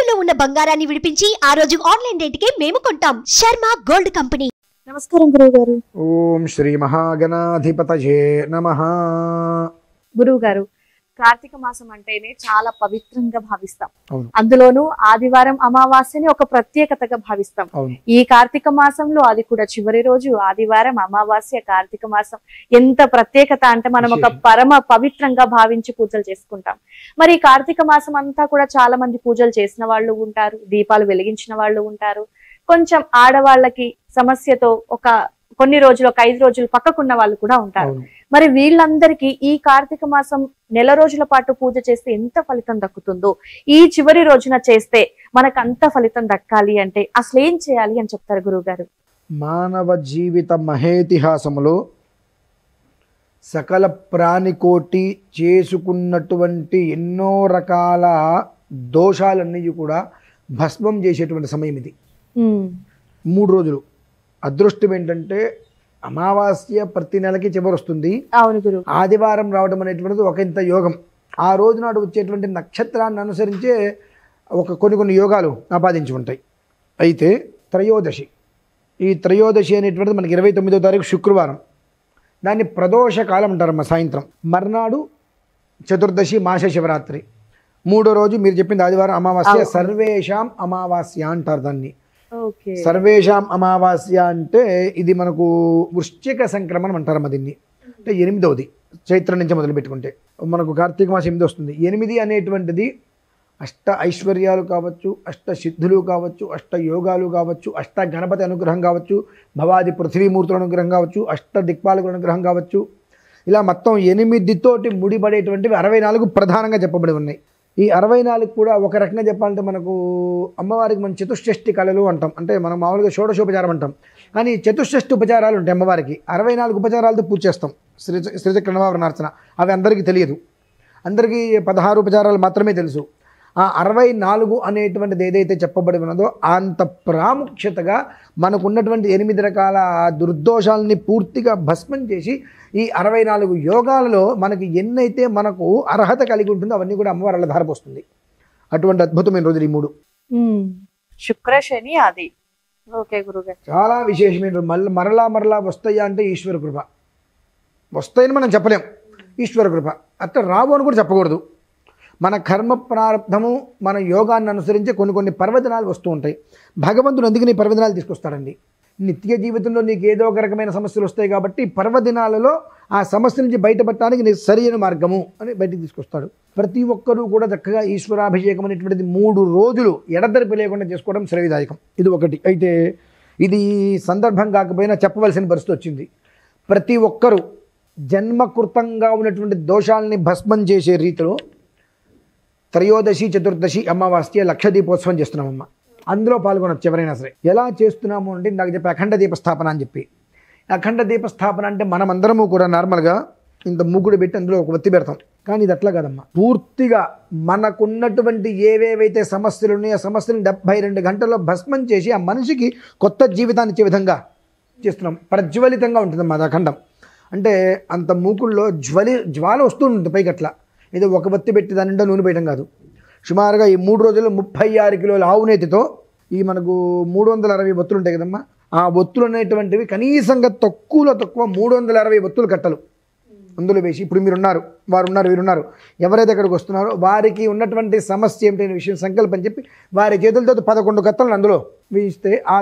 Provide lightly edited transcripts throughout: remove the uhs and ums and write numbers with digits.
తాకట్టులో ఉన్న బంగారాన్ని విడిపించి ఆ రోజు ఆన్లైన్ రేటుకే మేము కొంటాం. Sharma gold company. నమస్కారం గురువు గారు. ఓం శ్రీ మహాగణాధిపతయే నమః. గురువు గారు, కార్తీక మాసం అంటేనే చాలా పవిత్రంగా భావిస్తాం. అవును. అందులోనూ ఆదివారం అమావాస్యని ఒక ప్రత్యేకతగా భావిస్తాం. అవును. ఈ కార్తీక మాసంలో అది కూడా చివరి రోజు ఆదివారం అమావాస్య. కార్తీక మాసం ఎంత ప్రత్యేకత అంటే మనం ఒక పరమ పవిత్రంగా భావించి పూజలు చేసుకుంటాం. మరి ఈ కార్తీక మాసం అంతా కూడా చాలా మంది పూజలు చేసిన వాళ్ళు ఉంటారు, దీపాలు వెలిగించిన వాళ్ళు ఉంటారు. కొంచెం ఆడవాళ్ళకి సమస్యతో కొన్ని రోజులు, ఒక 5 రోజులు పక్కకున్న వాళ్ళు కూడా ఉంటారు. మరి వీళ్ళందరికీ ఈ కార్తీక మాసం నెల రోజుల పాటు పూజ చేస్తే ఎంత ఫలితం దక్కుతుందో, ఈ చివరి రోజున చేస్తే మనకు అంత ఫలితం దక్కాలి అంటే అసలు ఏం చేయాలి అని చెప్తారు గురువు గారు? మానవ జీవిత మహేతిహాసములో సకల ప్రాణికోటి చేసుకున్నటువంటి ఎన్నో రకాల దోషాలన్నీ కూడా భస్మం చేసేటువంటి సమయం ఇది. 3 రోజులు. అదృష్టం ఏంటంటే అమావాస్య ప్రతి నెలకి చివరి వస్తుంది. అవును గురువు. ఆదివారం రావడం అనేటువంటిది ఒక ఇంత యోగం. ఆ రోజు నాడు వచ్చేటువంటి నక్షత్రాన్ని అనుసరించే కొన్ని యోగాలు ఆపాదించి ఉంటాయి. అయితే త్రయోదశి, ఈ త్రయోదశి అనేటువంటిది మనకి 29వ తారీఖు శుక్రవారం. దాన్ని ప్రదోష కాలం అంటారమ్మ. సాయంత్రం మర్నాడు చతుర్దశి, మాస శివరాత్రి. 3వ రోజు మీరు చెప్పింది ఆదివారం అమావాస్య. సర్వేషాం అమావాస్య అంటారు దాన్ని. సర్వేషాం అమావాస్య అంటే ఇది మనకు వృశ్చిక సంక్రమణం అంటారమ్మ దీన్ని. అంటే 8వది, చైత్రం నుంచి మొదలు పెట్టుకుంటే మనకు కార్తీక మాసం 8 వస్తుంది. 8 అనేటువంటిది అష్ట ఐశ్వర్యాలు కావచ్చు, అష్ట సిద్ధులు కావచ్చు, అష్ట యోగాలు కావచ్చు, అష్ట గణపతి అనుగ్రహం కావచ్చు, భవాది పృథ్వీమూర్తుల అనుగ్రహం కావచ్చు, అష్ట దిక్పాలకుల అనుగ్రహం కావచ్చు. ఇలా మొత్తం 8తోటి ముడిపడేటువంటివి 64 ప్రధానంగా చెప్పబడి ఉన్నాయి. ఈ 64 కూడా ఒక రకంగా చెప్పాలంటే మనకు అమ్మవారికి మనం చతుషష్ఠి కళలు అంటాం. అంటే మనం మామూలుగా షోడశోపచారం అంటాం, కానీ చతుషష్ఠి ఉపచారాలు ఉంటాయి అమ్మవారికి. 64 ఉపచారాలతో పూజ చేస్తాం. శ్రీచక్ర నవావరణార్చన అవి అందరికీ తెలియదు. అందరికీ 16 ఉపచారాలు మాత్రమే తెలుసు. ఆ 64 అనేటువంటిది ఏదైతే చెప్పబడి ఉన్నదో అంత ప్రాముఖ్యతగా మనకు ఉన్నటువంటి 8 రకాల దుర్దోషాలని పూర్తిగా భస్మం చేసి ఈ 64 యోగాలలో మనకి ఎన్నైతే మనకు అర్హత కలిగి ఉంటుందో అవన్నీ కూడా అమ్మవారి అలా ధారపోస్తుంది. అటువంటి అద్భుతమైన రోజులు ఈ 3. శుక్ర, శని, ఆది. ఓకే గురుగారు. చాలా విశేషమైన మరలా వస్తాయా అంటే ఈశ్వర కృప. వస్తాయని మనం చెప్పలేం, ఈశ్వర కృప. అట్లా రావు అని కూడా చెప్పకూడదు. మన కర్మ ప్రారంభము, మన యోగాన్ని అనుసరించి కొన్ని పర్వదినాలు వస్తూ ఉంటాయి. భగవంతుడు అందుకని పర్వదినాలు తీసుకొస్తాడండి. నిత్య జీవితంలో నీకు ఏదో ఒక రకమైన సమస్యలు వస్తాయి కాబట్టి పర్వదినాలలో ఆ సమస్య నుంచి బయటపడటానికి నీకు సరైన మార్గము అని బయటికి తీసుకొస్తాడు. ప్రతి ఒక్కరూ కూడా చక్కగా ఈశ్వరాభిషేకం అనేటువంటిది 3 రోజులు ఎడతెరిపి లేకుండా చేసుకోవడం శ్రేయదాయకం. ఇది ఒకటి. అయితే ఇది సందర్భం కాకపోయినా చెప్పవలసిన పరిస్థితి వచ్చింది. ప్రతి ఒక్కరూ జన్మకృతంగా ఉన్నటువంటి దోషాలని భస్మం చేసే రీతిలో త్రయోదశి, చతుర్దశి, అమావాస్య లక్ష దీపోత్సవం చేస్తున్నామమ్మ. అందులో పాల్గొనొచ్చు ఎవరైనా సరే. ఎలా చేస్తున్నాము అంటే నాకు చెప్పి అఖండ దీపస్థాపన అని చెప్పి. అఖండ దీపస్థాపన అంటే మనమందరము కూడా నార్మల్గా ఇంత ముగ్గుడు పెట్టి అందులో ఒక ఒత్తి పెడతాం. కానీ ఇది అట్లా కాదమ్మా. పూర్తిగా మనకున్నటువంటి ఏవేవైతే సమస్యలు ఉన్నాయో ఆ సమస్యలను 72 గంటల్లో భస్మం చేసి ఆ మనిషికి కొత్త జీవితాన్ని ఇచ్చే విధంగా చేస్తున్నాం. ప్రజ్వలితంగా ఉంటుందమ్మా అది అఖండం. అంటే అంత మూకుల్లో జ్వాల వస్తూ ఉంటుంది పైకి. అట్లా ఏదో ఒక ఒత్తి పెట్టి దాని నిండా నూనె వేయడం కాదు. సుమారుగా ఈ 3 రోజుల్లో 36 కిలోల ఆవు నేతితో ఈ మనకు 360 ఒత్తులు ఉంటాయి కదమ్మా. ఆ ఒత్తులు అనేటువంటివి కనీసంగా తక్కువలో తక్కువ 360 ఒత్తులు కట్టలు అందులో వేసి, ఇప్పుడు మీరున్నారు, వారున్నారు, వీరున్నారు, ఎవరైతే అక్కడికి వస్తున్నారో వారికి ఉన్నటువంటి సమస్య ఏమిటైన విషయం సంకల్పం చెప్పి వారి చేతులతో 11 కత్తలను అందులో వేయిస్తే ఆ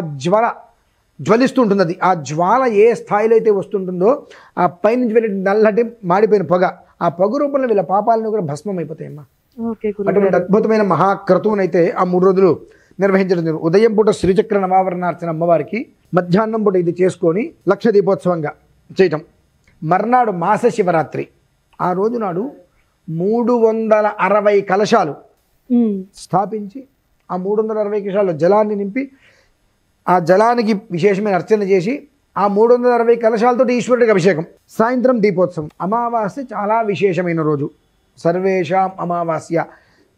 జ్వలిస్తూ ఉంటుంది. అది ఆ జ్వాల ఏ స్థాయిలో అయితే వస్తుంటుందో ఆ పైనుంచి వెళ్ళే నల్లటి మాడిపోయిన పొగ, ఆ పొగ రూపంలో వీళ్ళ పాపాలను కూడా భస్మం అయిపోతాయమ్మా. అటువంటి అద్భుతమైన మహాక్రతువునైతే ఆ 3 రోజులు నిర్వహించడం జరుగుతుంది. ఉదయం పూట శ్రీచక్ర నవావరణార్చన అమ్మవారికి, మధ్యాహ్నం పూట ఇది చేసుకొని లక్ష దీపోత్సవంగా చేయటం. మర్నాడు మాస శివరాత్రి. ఆ రోజు నాడు 360 కలశాలు స్థాపించి ఆ 360 కలశాల్లో జలాన్ని నింపి ఆ జలానికి విశేషమైన అర్చన చేసి ఆ 360 కలశాలతో ఈశ్వరుడికి అభిషేకం. సాయంత్రం దీపోత్సవం. అమావాస్య చాలా విశేషమైన రోజు. సర్వేషాం అమావాస్య.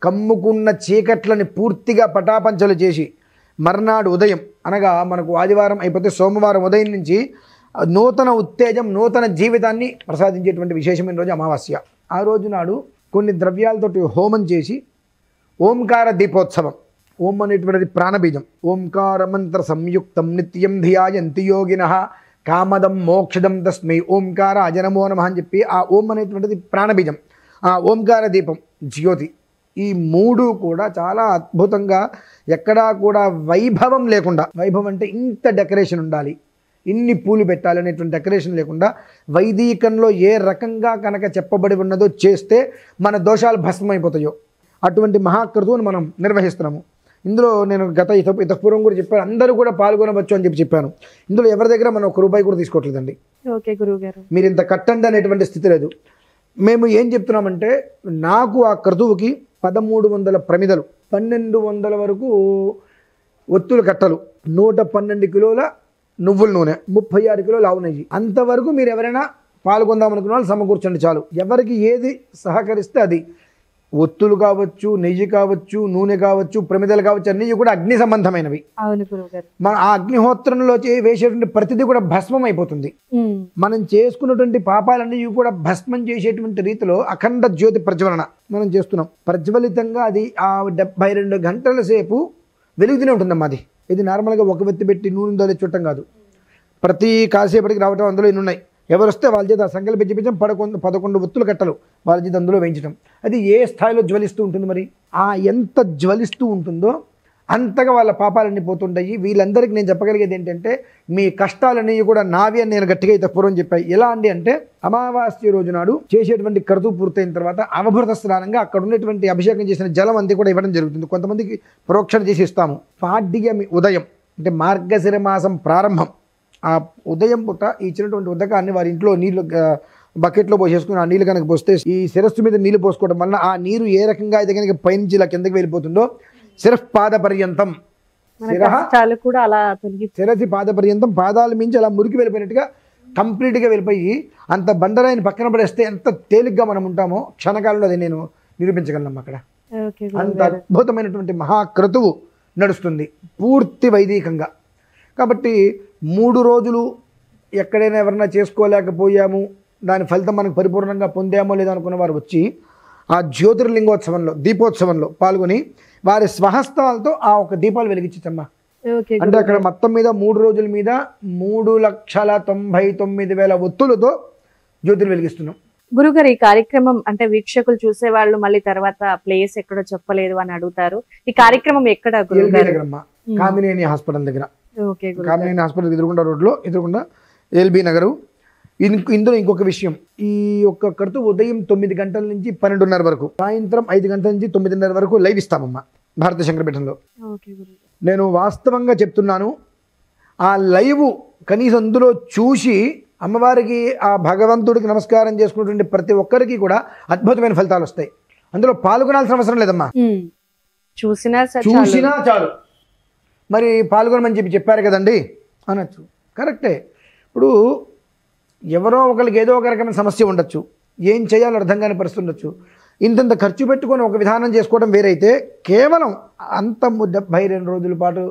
కమ్ముకున్న చీకట్లని పూర్తిగా పటాపంచలు చేసి మర్నాడు ఉదయం, అనగా మనకు ఆదివారం అయిపోతే సోమవారం ఉదయం నుంచి నూతన ఉత్తేజం, నూతన జీవితాన్ని ప్రసాదించేటువంటి విశేషమైన రోజు అమావాస్య. ఆ రోజు నాడు కొన్ని ద్రవ్యాలతోటి హోమం చేసి ఓంకార దీపోత్సవం. ఓం అనేటువంటిది ప్రాణబీజం. ఓంకార మంత్ర సంయుక్తం నిత్యం ధియాయంతి యోగినః కామదం మోక్షదం తస్మై ఓంకార అజనమో నమః అని చెప్పి ఆ ఓం అనేటువంటిది ప్రాణబీజం. ఆ ఓంకార దీపం జ్యోతి, ఈ మూడు కూడా చాలా అద్భుతంగా, ఎక్కడా కూడా వైభవం లేకుండా, వైభవం అంటే ఇంత డెకరేషన్ ఉండాలి, ఇన్ని పూలు పెట్టాలి అనేటువంటి డెకరేషన్ లేకుండా వైదికంలో ఏ రకంగా కనుక చెప్పబడి ఉన్నదో చేస్తే మన దోషాలు భస్మైపోతాయో అటువంటి మహాకృతువును మనం నిర్వహిస్తున్నాము. ఇందులో నేను గత పూర్వం కూడా చెప్పాను, అందరూ కూడా పాల్గొనవచ్చు అని చెప్పాను. ఇందులో ఎవరి దగ్గర మనం ₹1 కూడా తీసుకోవట్లేదండి. ఓకే గురువుగారు, మీరు ఇంత కట్టండి అనేటువంటి స్థితి లేదు. మేము ఏం చెప్తున్నామంటే, నాకు ఆ క్రతువుకి 1300 ప్రమిదలు, 1200 వరకు ఒత్తుల కట్టలు, 112 కిలోల నువ్వుల నూనె, 36 కిలోల ఆవు నెయ్యి, అంతవరకు మీరు ఎవరైనా పాల్గొందాం అనుకున్న వాళ్ళు సమకూర్చండి చాలు. ఎవరికి ఏది సహకరిస్తే అది, ఒత్తులు కావచ్చు, నెయ్యి కావచ్చు, నూనె కావచ్చు, ప్రమిదలు కావచ్చు, అన్నీ కూడా అగ్ని సంబంధమైనవి. అవును గురువుగారు. మన ఆ అగ్నిహోత్రంలో వేసేటువంటి ప్రతిదీ కూడా భస్మం అయిపోతుంది. మనం చేసుకున్నటువంటి పాపాలన్నీ కూడా భస్మం చేసేటువంటి రీతిలో అఖండ జ్యోతి ప్రజ్వలన మనం చేస్తున్నాం. ప్రజ్వలితంగా అది ఆ 72 గంటల సేపు వెలుగుతూనే ఉంటుందమ్మా. అది ఇది నార్మల్గా ఒక వెత్తి పెట్టి నూనె దొరి చుట్టం కాదు. ప్రతి కాసేపటికి రావటం, అందులో ఇన్ని ఉన్నాయి. ఎవరు వస్తే వాళ్ళ చేత సంకల్పించం 11 ఒత్తులు కట్టలు వాళ్ళ చేత అందులో వేయించడం. అది ఏ స్థాయిలో జ్వలిస్తూ ఉంటుంది మరి? ఆ ఎంత జ్వలిస్తూ ఉంటుందో అంతగా వాళ్ళ పాపాలన్నీ పోతుంటాయి. వీళ్ళందరికీ నేను చెప్పగలిగేది ఏంటంటే, మీ కష్టాలన్నీ కూడా నావి అని నేను గట్టిగా అయితే పూర్వం చెప్పాను. ఎలా అండి అంటే, అమావాస్య రోజు నాడు చేసేటువంటి క్రతువు పూర్తయిన తర్వాత అవభృత స్నానంగా అక్కడ ఉన్నటువంటి అభిషేకం చేసిన జలం అంతా కూడా ఇవ్వడం జరుగుతుంది. కొంతమందికి ప్రోక్షణ చేసి ఇస్తాము. పాడ్యమి ఉదయం అంటే మార్గశిర మాసం ప్రారంభం, ఆ ఉదయం పూట ఇచ్చినటువంటి ఉదకాన్ని వారి ఇంట్లో నీళ్లు బకెట్లో పోసేసుకుని ఆ నీళ్ళు కనుక పోస్తే, ఈ శిరస్సు మీద నీళ్లు పోసుకోవడం వల్ల ఆ నీరు ఏ రకంగా అయితే కనుక పైనుంచి ఇలా కిందకి వెళ్ళిపోతుందో, శిరః పాద పర్యంతం, శిరసి పాద పర్యంతం, పాదాల మించి అలా మురికి వెళ్ళిపోయినట్టుగా కంప్లీట్గా వెళ్ళిపోయి అంత బండరాయిని పక్కన పడేస్తే ఎంత తేలిగ్గా మనం ఉంటామో క్షణకాలంలో అది నేను నిరూపించగలను. అక్కడ అంత అద్భుతమైనటువంటి మహాక్రతువు నడుస్తుంది పూర్తి వైదికంగా. కాబట్టి 3 రోజులు ఎక్కడైనా ఎవరైనా చేసుకోలేకపోయాము, దాని ఫలితం మనకు పరిపూర్ణంగా పొందామో లేదో అనుకున్న వారు వచ్చి ఆ జ్యోతిర్లింగోత్సవంలో, దీపోత్సవంలో పాల్గొని వారి స్వహస్తాలతో ఆ ఒక దీపాలు వెలిగించమ్మా. అంటే అక్కడ మొత్తం మీద 3 రోజుల మీద 3,99,000 ఒత్తులతో జ్యోతిని వెలిగిస్తున్నాం. గురుగారు, ఈ కార్యక్రమం అంటే వీక్షకులు చూసేవాళ్ళు మళ్ళీ తర్వాత ప్లేస్ ఎక్కడో చెప్పలేదు అని అడుగుతారు. ఈ కార్యక్రమం ఎక్కడ? కామినేని హాస్పిటల్ దగ్గర, కామినేని హాస్పిటల్ ఎదురుకుండా రోడ్లో, ఎదురుకుండా ఎల్బీ నగరు. ఇందులో ఇంకొక విషయం, ఈ యొక్క క్రతువు ఉదయం 9 గంటల నుంచి 12:30 వరకు, సాయంత్రం 5 గంటల నుంచి 9:30 వరకు లైవ్ ఇస్తామమ్మా భారత శంకరపీఠంలో. నేను వాస్తవంగా చెప్తున్నాను, ఆ లైవ్ కనీసం అందులో చూసి అమ్మవారికి, ఆ భగవంతుడికి నమస్కారం చేసుకున్నటువంటి ప్రతి ఒక్కరికి కూడా అద్భుతమైన ఫలితాలు వస్తాయి. అందులో పాల్గొనాల్సిన అవసరం లేదమ్మా, చూసినా చాలు. మరి పాల్గొనమని చెప్పారు కదండి అనొచ్చు, కరెక్టే. ఇప్పుడు ఎవరో ఒకరికి ఏదో ఒక రకమైన సమస్య ఉండొచ్చు, ఏం చేయాలో అర్థం కాని పరిస్థితి ఉండొచ్చు. ఇంత ఖర్చు పెట్టుకొని ఒక విధానం చేసుకోవడం వేరైతే, కేవలం అంత 72 రోజుల పాటు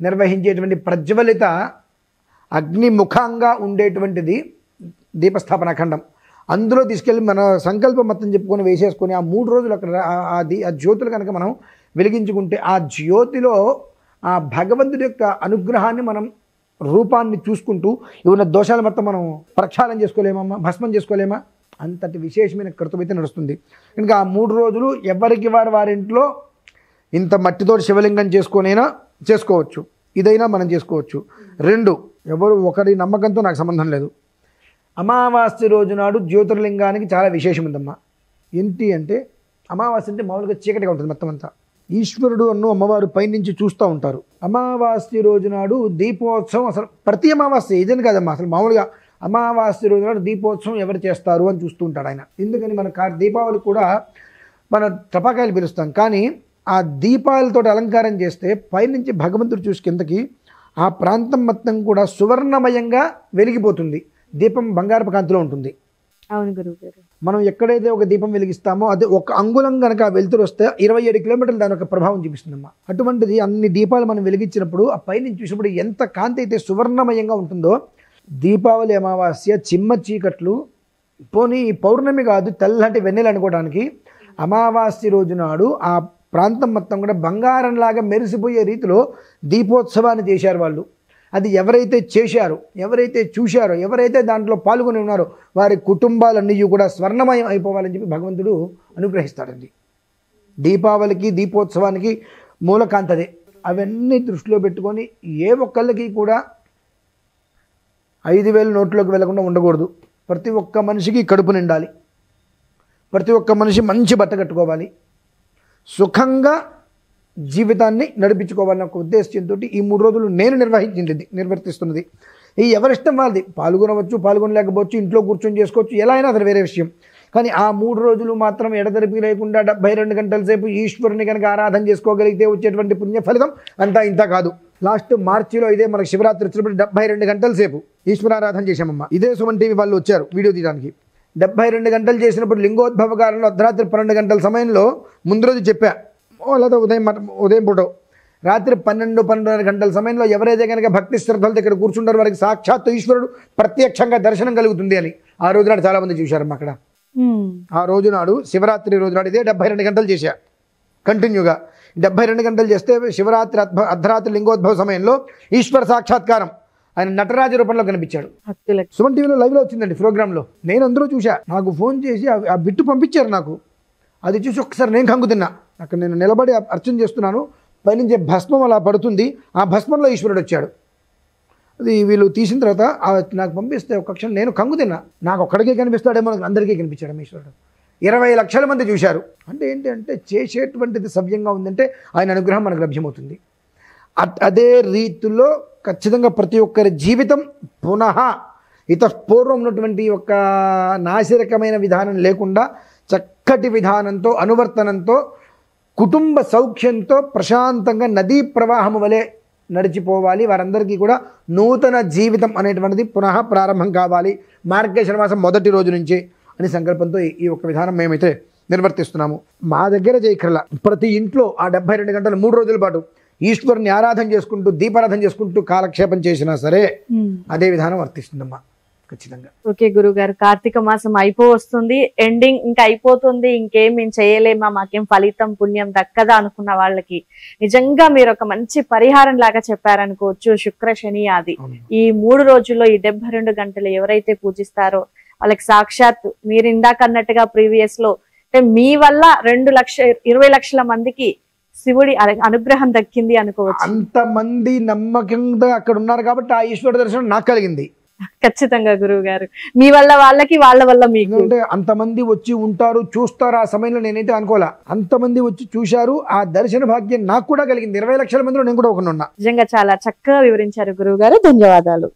నిర్వహించేటువంటి ప్రజ్వలిత అగ్నిముఖంగా ఉండేటువంటిది దీపస్థాపన ఖండం, అందులో తీసుకెళ్ళి మన సంకల్పం మొత్తం చెప్పుకొని వేసేసుకొని ఆ 3 రోజులు అక్కడ ఆ జ్యోతులు కనుక మనం వెలిగించుకుంటే, ఆ జ్యోతిలో ఆ భగవంతుడి యొక్క అనుగ్రహాన్ని మనం రూపాన్ని చూసుకుంటూ ఏమైనా దోషాలు మొత్తం మనం ప్రక్షాళన చేసుకోలేమమ్మా, భస్మం చేసుకోలేమా? అంతటి విశేషమైన క్రతువు అయితే నడుస్తుంది. ఇంకా ఆ 3 రోజులు ఎవరికి వారింట్లో ఇంత మట్టితో శివలింగం చేసుకొనైనా చేసుకోవచ్చు, ఇదైనా మనం చేసుకోవచ్చు. 2, ఎవరు ఒకరి నమ్మకంతో నాకు సంబంధం లేదు. అమావాస్య రోజు నాడు జ్యోతిర్లింగానికి చాలా విశేషం ఉందమ్మా. ఏంటి అంటే, అమావాస్య అంటే మామూలుగా చీకటిగా ఉంటుంది మొత్తం అంతా. ఈశ్వరుడు అమ్మవారు పైనుంచి చూస్తూ ఉంటారు. అమావాస్య రోజు నాడు దీపోత్సవం, అసలు ప్రతి అమావాస్య ఇదని కాదమ్మా, అసలు మామూలుగా అమావాస్య రోజు నాడు దీపోత్సవం ఎవరు చేస్తారు అని చూస్తూ ఉంటాడు ఆయన. ఎందుకని మన దీపావళి కూడా మన టపాకాయలు పిలుస్తాం, కానీ ఆ దీపాలతో అలంకారం చేస్తే పైనుంచి భగవంతుడు చూసి కిందకి ఆ ప్రాంతం మొత్తం కూడా సువర్ణమయంగా వెలిగిపోతుంది. దీపం బంగారపు కాంతిలో ఉంటుంది. అవును గురువుగారు. మనం ఎక్కడైతే ఒక దీపం వెలిగిస్తామో అది ఒక అంగుళం కనుక వెలుతురు వస్తే 27 కిలోమీటర్లు దాని యొక్క ప్రభావం చూపిస్తుందమ్మా. అటువంటిది అన్ని దీపాలు మనం వెలిగించినప్పుడు ఆ పైనుంచి చూసినప్పుడు ఎంత కాంతి అయితే సువర్ణమయంగా ఉంటుందో, దీపావళి అమావాస్య చిమ్మ చీకట్లు పోనీ పౌర్ణమి కాదు, తెల్లటి వెన్నెలు అనుకోవడానికి అమావాస్య రోజు నాడు ఆ ప్రాంతం మొత్తం కూడా బంగారంలాగా మెరిసిపోయే రీతిలో దీపోత్సవాన్ని చేశారు వాళ్ళు. అది ఎవరైతే చేశారో, ఎవరైతే చూశారో, ఎవరైతే దాంట్లో పాల్గొని ఉన్నారో వారి కుటుంబాలన్నీ కూడా స్వర్ణమయం అయిపోవాలని చెప్పి భగవంతుడు అనుగ్రహిస్తాడండి. దీపావళికి దీపోత్సవానికి మూలకాంతదే. అవన్నీ దృష్టిలో పెట్టుకొని ఏ ఒక్కళ్ళకి కూడా 5,000 నోట్లోకి వెళ్లకుండా ఉండకూడదు. ప్రతి ఒక్క మనిషికి కడుపు నిండాలి, ప్రతి ఒక్క మనిషి మంచి బట్ట కట్టుకోవాలి, సుఖంగా జీవితాన్ని నడిపించుకోవాలన్న ఒక ఉద్దేశంతో ఈ 3 రోజులు నేను నిర్వర్తిస్తున్నది. ఈ ఎవరిష్టం వాళ్ళది, పాల్గొనవచ్చు, పాల్గొనలేకపోవచ్చు, ఇంట్లో కూర్చొని చేసుకోవచ్చు, ఎలా అయినా అది వేరే విషయం. కానీ ఆ 3 రోజులు మాత్రం ఎడతెరిపి లేకుండా 72 గంటల సేపు ఈశ్వరుని కనుక ఆరాధన చేసుకోగలిగితే వచ్చేటువంటి పుణ్య ఫలితం అంతా ఇంత కాదు. లాస్ట్ మార్చిలో ఇదే మనకు శివరాత్రి వచ్చినప్పుడు 72 గంటల సేపు ఈశ్వరారాధన చేశామమ్మ. ఇదే సుమన్ టీవీ వాళ్ళు వచ్చారు వీడియో తీయడానికి. 72 గంటలు చేసినప్పుడు లింగోద్భవ కాలంలో అర్ధరాత్రి 12 గంటల సమయంలో ముందు రోజు చెప్పా, లేదా ఉదయం పూట రాత్రి 12-12:30 గంటల సమయంలో ఎవరైతే కనుక భక్తి శ్రద్ధలతో ఇక్కడ కూర్చుంటారో వారికి సాక్షాత్తు ఈశ్వరుడు ప్రత్యక్షంగా దర్శనం కలుగుతుంది అని ఆ రోజు నాడు చాలా మంది చూశారమ్మా. అక్కడ ఆ రోజు నాడు శివరాత్రి రోజు నాడు ఇదే 72 గంటలు చేశా కంటిన్యూగా. 72 గంటలు చేస్తే శివరాత్రి అర్ధరాత్రి లింగోద్భవ సమయంలో ఈశ్వర సాక్షాత్కారం ఆయన నటరాజ రూపంలో కనిపించాడు. సుమన్ టీవీలో లైవ్లో వచ్చిందండి ప్రోగ్రాంలో. నేను అందరూ చూశా, నాకు ఫోన్ చేసి ఆ బిట్టు పంపించారు నాకు. అది చూసి ఒక్కసారి నేను కంగు తిన్నా. అక్కడ నేను నిలబడి అర్చన చేస్తున్నాను, పైనుంచి భస్మం అలా పడుతుంది, ఆ భస్మంలో ఈశ్వరుడు వచ్చాడు. అది వీళ్ళు తీసిన తర్వాత నాకు పంపిస్తే ఒక క్షణం నేను కంగు తిన్నా. నాకు ఒక్కడికే కనిపిస్తాడేమో, అందరికీ కనిపించాడు ఈశ్వరుడు. 20 లక్షల మంది చూశారు. అంటే ఏంటి అంటే చేసేటువంటిది సవ్యంగా ఉందంటే ఆయన అనుగ్రహం మనకు లభ్యమవుతుంది. అదే రీతిలో ఖచ్చితంగా ప్రతి ఒక్కరి జీవితం పునః ఇతపూర్వం ఉన్నటువంటి ఒక నాసిరకమైన విధానం లేకుండా చక్కటి విధానంతో అనువర్తనంతో కుటుంబ సౌఖ్యంతో ప్రశాంతంగా నదీ ప్రవాహం వలె నడిచిపోవాలి. వారందరికీ కూడా నూతన జీవితం అనేటువంటిది పునః ప్రారంభం కావాలి మార్గశిర మాసం మొదటి రోజు నుంచి అని సంకల్పంతో ఈ ఒక్క విధానం మేమైతే నిర్వర్తిస్తున్నాము. మా దగ్గర చేయకర్ల ప్రతి ఇంట్లో ఆ 72 గంటలు 3 రోజుల పాటు ఈశ్వరుని ఆరాధన చేసుకుంటూ దీపారాధన చేసుకుంటూ కాలక్షేపం చేసినా సరే అదే విధానం వర్తిస్తుందమ్మా ఖచ్చితంగా. ఓకే గురుగారు, కార్తీక మాసం వస్తుంది, ఎండింగ్ ఇంకా అయిపోతుంది, ఇంకేం మేము చేయలేమా, మాకేం ఫలితం పుణ్యం దక్కదా అనుకున్న వాళ్ళకి నిజంగా మీరు ఒక మంచి పరిహారం లాగా చెప్పారనుకోవచ్చు. శుక్ర శని ఆది ఈ 3 రోజుల్లో ఈ 72 గంటలు ఎవరైతే పూజిస్తారో వాళ్ళకి సాక్షాత్ మీరు ఇందాక అన్నట్టుగా ప్రీవియస్ లో అంటే మీ వల్ల 20 లక్షల మందికి శివుడి అనుగ్రహం దక్కింది అనుకోవచ్చు. అంతమంది నమ్మకంగా అక్కడ ఉన్నారు కాబట్టి ఆ ఈశ్వర దర్శనం నాకు కలిగింది. ఖచ్చితంగా గురువు గారు, మీ వల్ల వాళ్ళకి, వాళ్ళ వల్ల మీకు. అంటే అంతమంది వచ్చి ఉంటారు, చూస్తారు. ఆ సమయంలో నేనైతే అనుకోలే, అంతమంది వచ్చి చూశారు. ఆ దర్శన భాగ్యం నాకు కూడా కలిగింది. 20 లక్షల మందిలో నేను కూడా ఒకనున్నా. నిజంగా చాలా చక్కగా వివరించారు గురువు గారు, ధన్యవాదాలు.